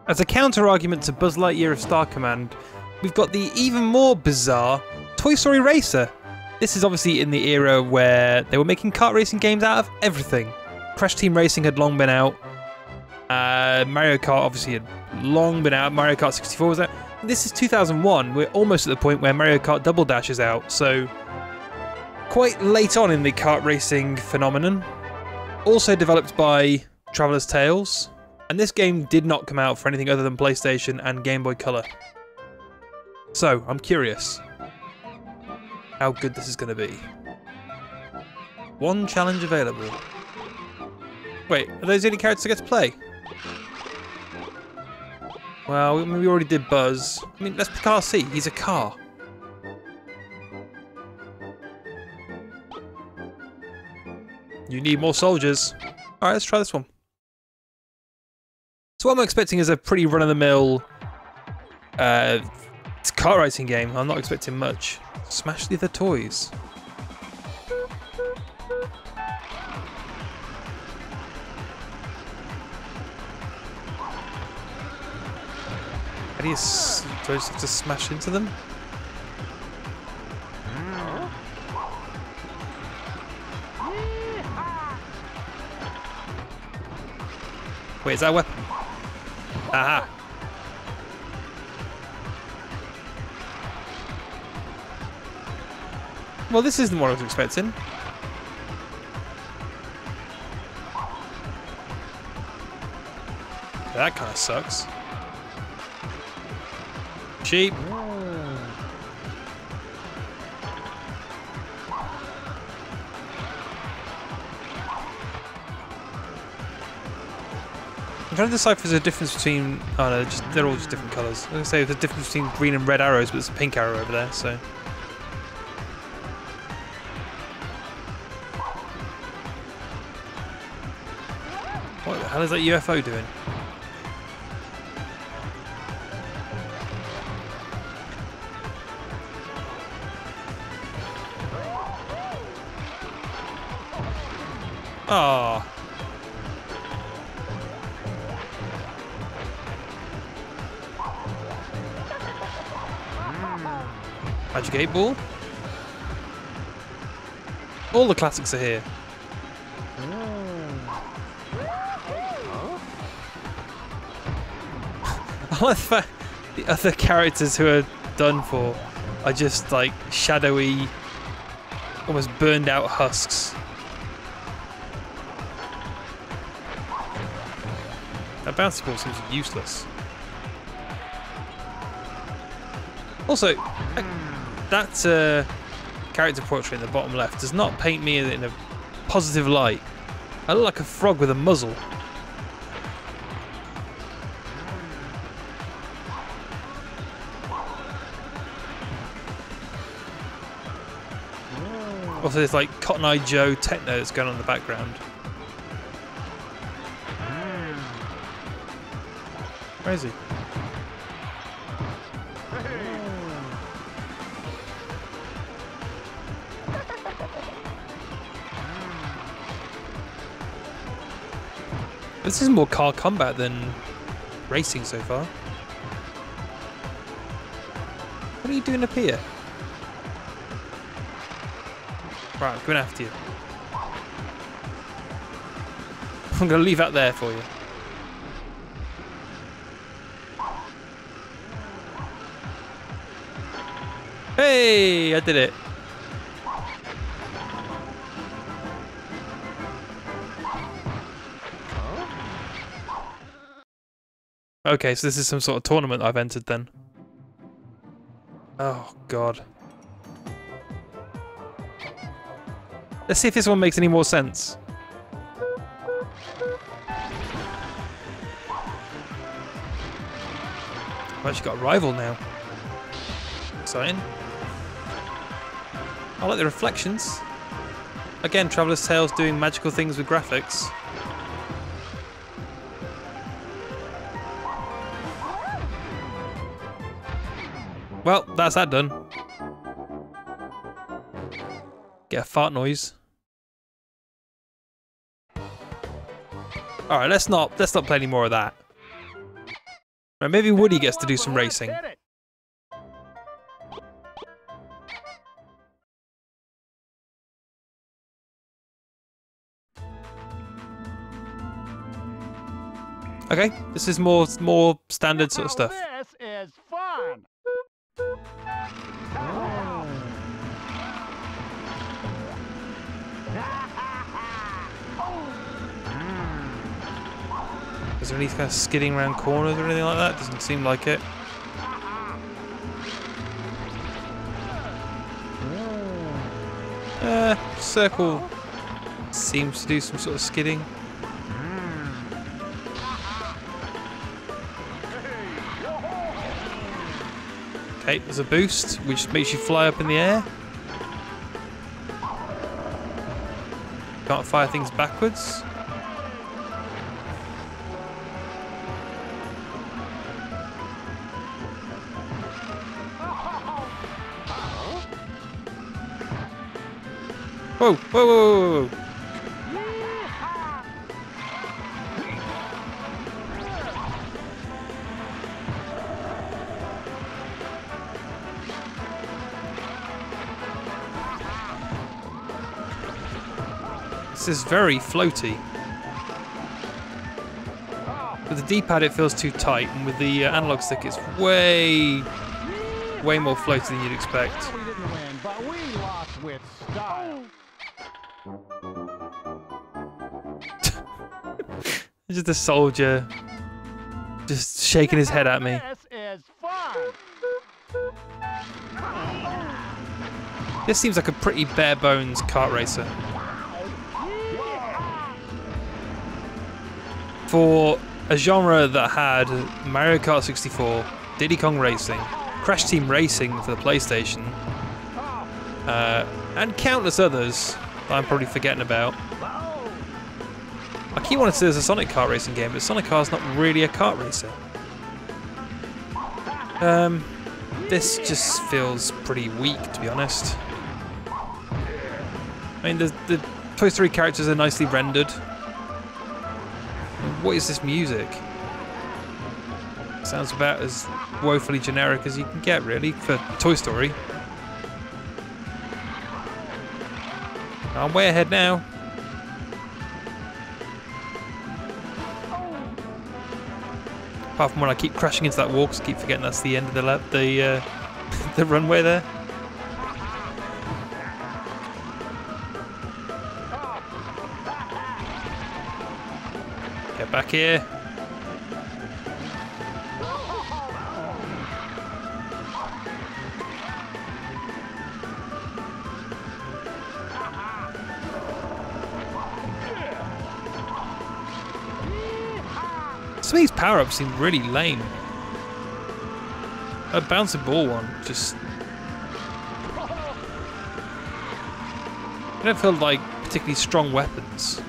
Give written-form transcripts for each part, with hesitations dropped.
As a counter-argument to Buzz Lightyear of Star Command, we've got the even more bizarre Toy Story Racer. This is obviously in the era where they were making kart racing games out of everything. Crash Team Racing had long been out. Mario Kart obviously had long been out. Mario Kart 64 was out. This is 2001. We're almost at the point where Mario Kart Double Dash is out, so quite late on in the kart racing phenomenon. Also developed by Traveller's Tales, and this game did not come out for anything other than PlayStation and Game Boy Color. So, I'm curious how good this is going to be. One challenge available. Wait, are those the only characters I get to play? Well, we already did Buzz. I mean, let's pick RC. He's a car. You need more soldiers. Alright, let's try this one. So what I'm expecting is a pretty run-of-the-mill kart racing game. I'm not expecting much. Smash the other toys. How do you... do I just have to smash into them? Wait, is that a weapon? Aha! Well, this isn't what I was expecting. That kind of sucks. Cheap. I'm trying to decipher if there's a difference between... Oh no, they're all just different colours. I was going to say there's a difference between green and red arrows, but there's a pink arrow over there, so... What the hell is that UFO doing? Oh. Magic 8 Ball. All the classics are here. I like the fact the other characters who are done for are just like shadowy, almost burned out husks. That bouncy ball seems useless. Also, that character portrait in the bottom left does not paint me in a positive light. I look like a frog with a muzzle. Also, there's like Cotton Eye Joe techno that's going on in the background. Where is he? This is more car combat than racing so far. What are you doing up here? Right, I'm going after you. I'm going to leave that there for you. Hey, I did it. Okay, so this is some sort of tournament I've entered then. Oh, God. Let's see if this one makes any more sense. I've actually got a rival now. Exciting. I like the reflections. Again, Traveller's Tales doing magical things with graphics. Well, that's that done. Get a fart noise. All right, let's not play any more of that. Right, maybe Woody gets to do some racing. Okay, this is more standard sort of stuff. This is fun. Is there any kind of skidding around corners or anything like that? Doesn't seem like it. Circle seems to do some sort of skidding. Okay, there's a boost, which makes you fly up in the air. Can't fire things backwards. Whoa, whoa, whoa, whoa, whoa. This is very floaty. With the D-pad it feels too tight, and with the analog stick it's way more floaty than you'd expect. We didn't win, but we lost with style. Just a soldier just shaking his head at me. This is fun. This seems like a pretty bare bones kart racer. For a genre that had Mario Kart 64, Diddy Kong Racing, Crash Team Racing for the PlayStation, and countless others that I'm probably forgetting about. I keep wanting to say there's a Sonic kart racing game, but Sonic Car's not really a kart racer. This just feels pretty weak, to be honest. I mean, the Toy Story characters are nicely rendered. What is this music? Sounds about as woefully generic as you can get, really, for Toy Story. I'm way ahead now. Apart from when I keep crashing into that wall, because I keep forgetting that's the end of the runway there. Get back here. Some of these power-ups seem really lame. A bouncing ball one, just... I don't feel like particularly strong weapons.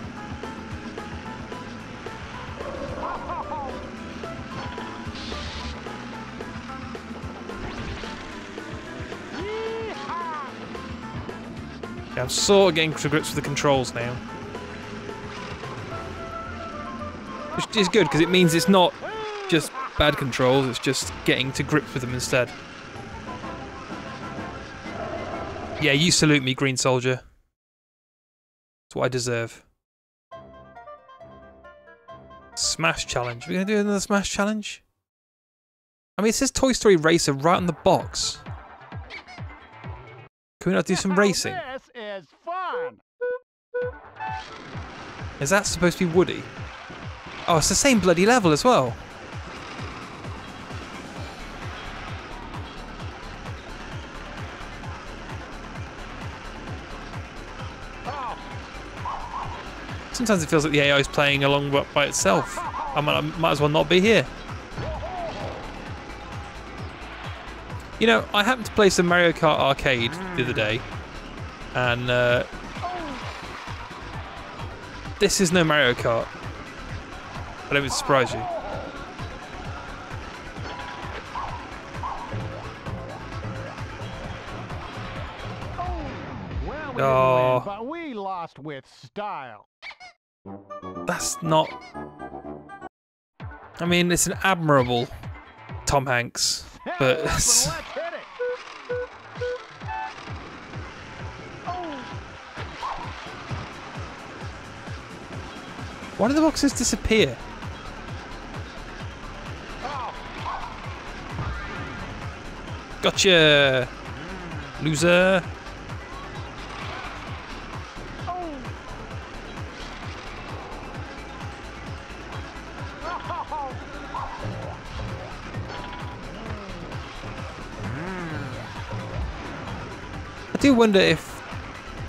Yeah, I'm sort of getting to grips with the controls now. Which is good, because it means it's not just bad controls, it's just getting to grips with them instead. Yeah, you salute me, Green Soldier. That's what I deserve. Smash challenge. Are we going to do another Smash challenge? I mean, it says Toy Story Racer right on the box. Can we not do some racing? This is fun. Is that supposed to be Woody? Oh, it's the same bloody level as well. Sometimes it feels like the AI is playing along by itself. I might as well not be here. You know, I happened to play some Mario Kart Arcade the other day, and this is no Mario Kart. I don't even surprise you. Well, we didn't win, but we lost with style. That's not... I mean, it's an admirable Tom Hanks, but... Let's hit it. Why do the boxes disappear? Gotcha! Loser! I do wonder if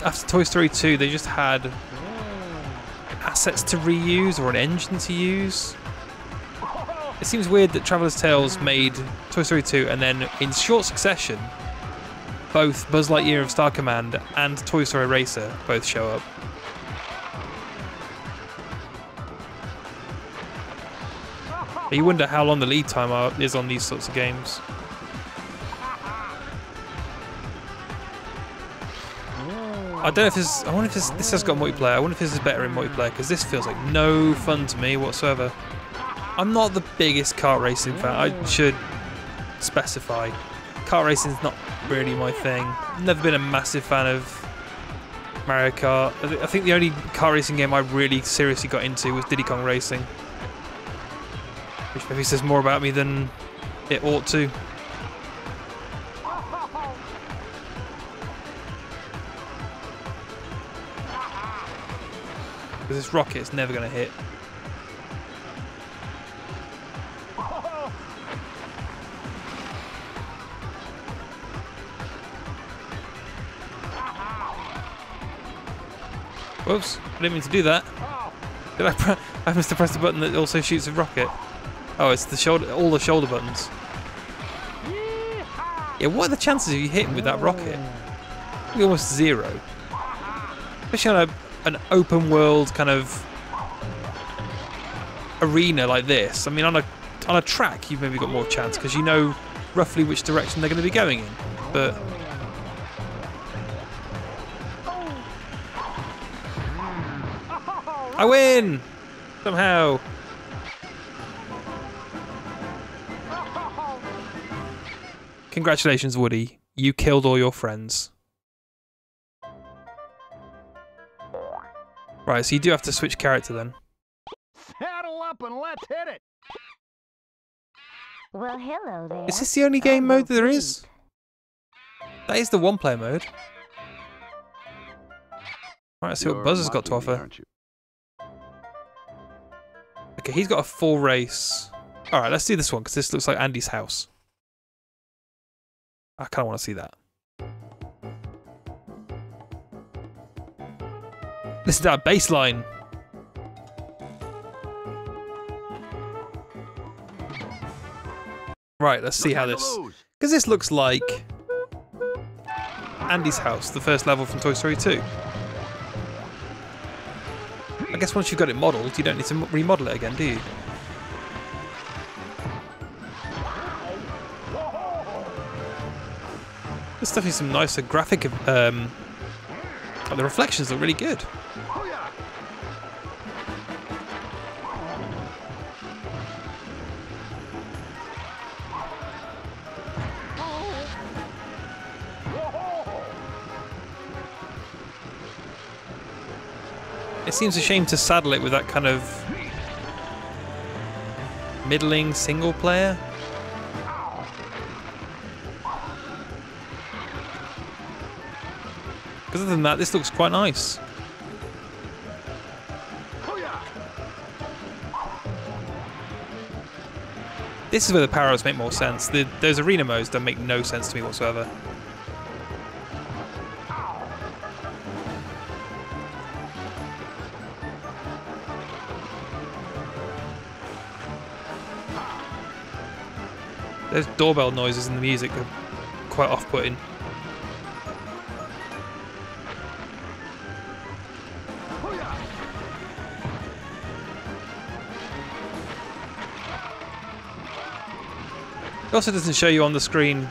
after Toy Story 2 they just had assets to reuse or an engine to use. It seems weird that Traveller's Tales made Toy Story 2 and then in short succession both Buzz Lightyear of Star Command and Toy Story Racer both show up. But you wonder how long the lead time is on these sorts of games. I don't know if this. I wonder if this has got multiplayer. I wonder if this is better in multiplayer because this feels like no fun to me whatsoever. I'm not the biggest kart racing fan. I should specify. Kart racing is not really my thing. Never been a massive fan of Mario Kart. I think the only kart racing game I really seriously got into was Diddy Kong Racing, which maybe says more about me than it ought to. Because this rocket is never going to hit. Whoops, I didn't mean to do that. Did I must have pressed the button that also shoots a rocket. Oh, it's the shoulder, all the shoulder buttons. Yeah, what are the chances of you hitting with that rocket? Probably almost zero. Especially on an open world kind of arena like this. I mean, on a track, you've maybe got more chance because you know roughly which direction they're going to be going in. But I win somehow. Congratulations, Woody. You killed all your friends. Right, so you do have to switch character then. Saddle up and let's hit it. Well, hello there. Is this the only game mode that there is? That is the one-player mode. Right, let's see what Buzz has got to offer. Okay, he's got a full race. Alright, let's do this one, because this looks like Andy's house. I kind of want to see that. This is our baseline. Right, let's see how this... Because this looks like Andy's house, the first level from Toy Story 2. I guess once you've got it modelled, you don't need to remodel it again, do you? There's definitely some nicer graphic... the reflections look really good. It seems a shame to saddle it with that kind of middling single player. Because other than that, this looks quite nice. This is where the power-ups make more sense. Those arena modes don't make no sense to me whatsoever. Those doorbell noises and the music are quite off-putting. It also doesn't show you on the screen.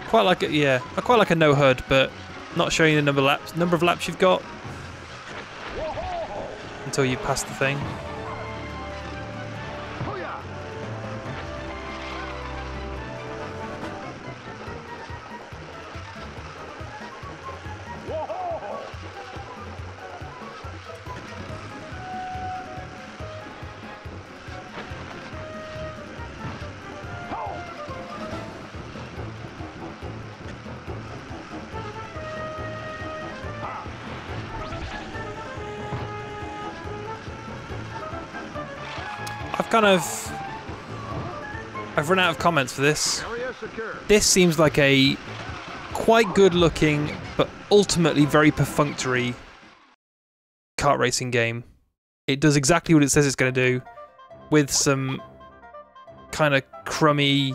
Quite like it, yeah. I quite like a no HUD, but not showing the number of laps you've got. until you pass the thing. Oh, yeah. Whoa! I've run out of comments for this. Area secure. This seems like a quite good looking, but ultimately very perfunctory kart racing game. It does exactly what it says it's going to do, with some kind of crummy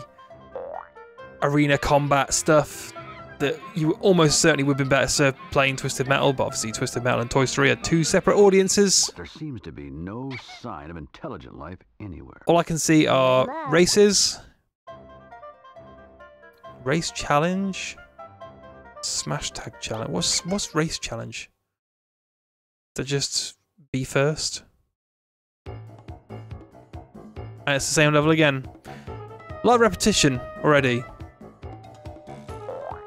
arena combat stuff that you almost certainly would have been better served playing Twisted Metal, but obviously Twisted Metal and Toy Story are two separate audiences. There seems to be no sign of intelligent life anywhere. All I can see are races, race challenge, smash tag challenge. What's race challenge? To just be first. And it's the same level again. A lot of repetition already.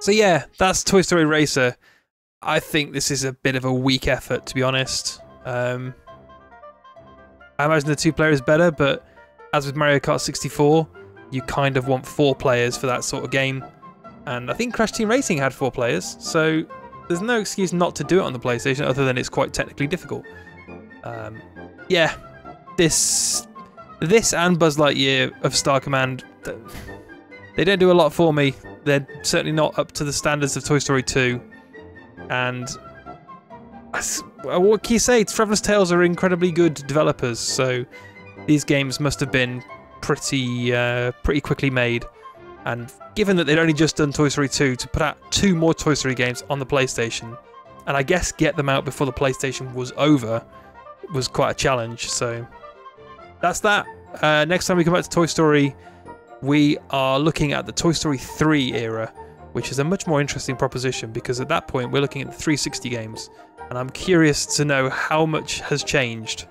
So yeah, that's Toy Story Racer. I think this is a bit of a weak effort, to be honest. I imagine the 2-player is better, but as with Mario Kart 64, you kind of want 4 players for that sort of game. And I think Crash Team Racing had 4 players, so there's no excuse not to do it on the PlayStation other than it's quite technically difficult. Yeah, this and Buzz Lightyear of Star Command, they don't do a lot for me. They're certainly not up to the standards of Toy Story 2. And what can you say? Traveller's Tales are incredibly good developers, so these games must have been pretty quickly made. And given that they'd only just done Toy Story 2, to put out 2 more Toy Story games on the PlayStation, and I guess get them out before the PlayStation was over, was quite a challenge. So that's that. Next time we come back to Toy Story, we are looking at the Toy Story 3 era, which is a much more interesting proposition because at that point we're looking at the 360 games, and I'm curious to know how much has changed.